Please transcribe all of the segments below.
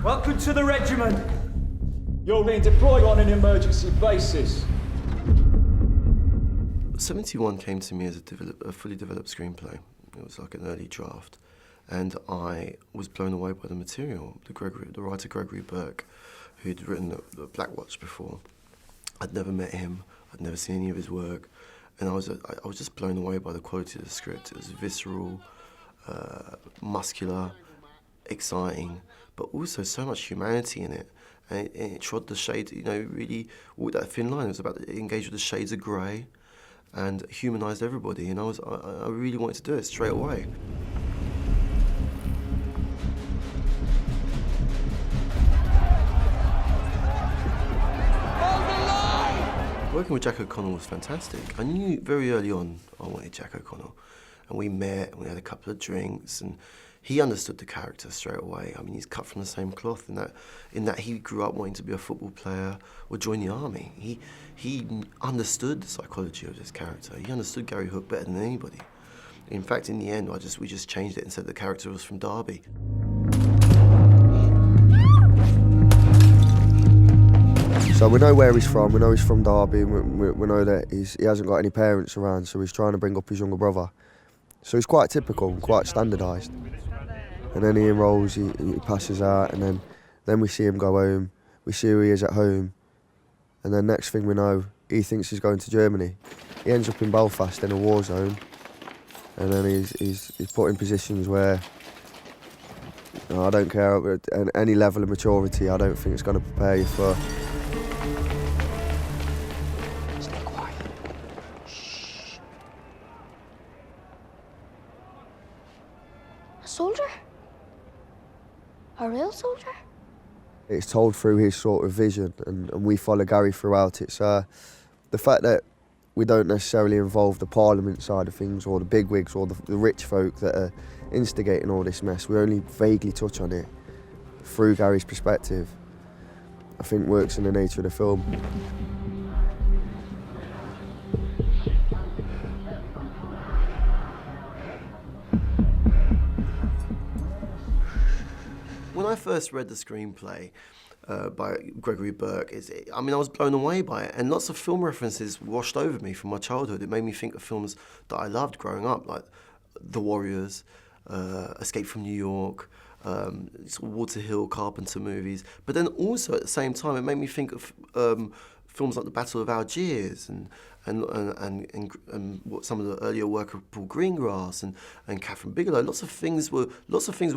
Welcome to the regiment. You're being deployed on an emergency basis. 71 came to me as a fully developed screenplay. It was like an early draft. And I was blown away by the material. The writer Gregory Burke, who'd written the Black Watch before. I'd never met him, I'd never seen any of his work. And I was just blown away by the quality of the script. It was visceral, muscular, exciting, but also so much humanity in it. And it trod the shade, you know, really walked that thin line. It was about engaged with the shades of grey and humanised everybody. And I really wanted to do it straight away. Working with Jack O'Connell was fantastic. I knew very early on I wanted Jack O'Connell. And we met, and we had a couple of drinks, and he understood the character straight away. I mean, he's cut from the same cloth in that he grew up wanting to be a football player or join the army. He understood the psychology of this character. He understood Gary Hook better than anybody. In fact, in the end, we just changed it and said the character was from Derby. So we know where he's from, we know he's from Derby, and we know that he hasn't got any parents around, so he's trying to bring up his younger brother. So he's quite typical and quite standardised. And then he enrolls, he passes out, and then we see him go home, we see who he is at home, and then next thing we know, he thinks he's going to Germany. He ends up in Belfast in a war zone, and then he's put in positions where, you know, I don't care, at any level of maturity, I don't think it's going to prepare you for. A soldier? A real soldier? It's told through his sort of vision, and we follow Gary throughout. It's the fact that we don't necessarily involve the Parliament side of things, or the bigwigs, or the rich folk that are instigating all this mess. We only vaguely touch on it through Gary's perspective. I think works in the nature of the film. When I first read the screenplay by Gregory Burke, I was blown away by it, and lots of film references washed over me from my childhood. It made me think of films that I loved growing up, like The Warriors, Escape from New York, sort of Walter Hill, Carpenter movies. But then also at the same time, it made me think of films like The Battle of Algiers and what some of the earlier work of Paul Greengrass and Catherine Bigelow. Lots of things were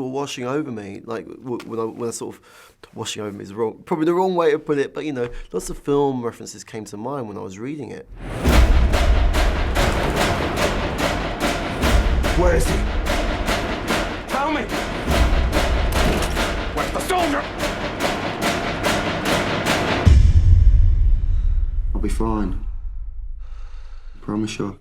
washing over me. Like when I sort of washing over me is probably the wrong way to put it, but you know, lots of film references came to mind when I was reading it. Where is he? Tell me! Where's the soldier? I'll be fine. Promise you.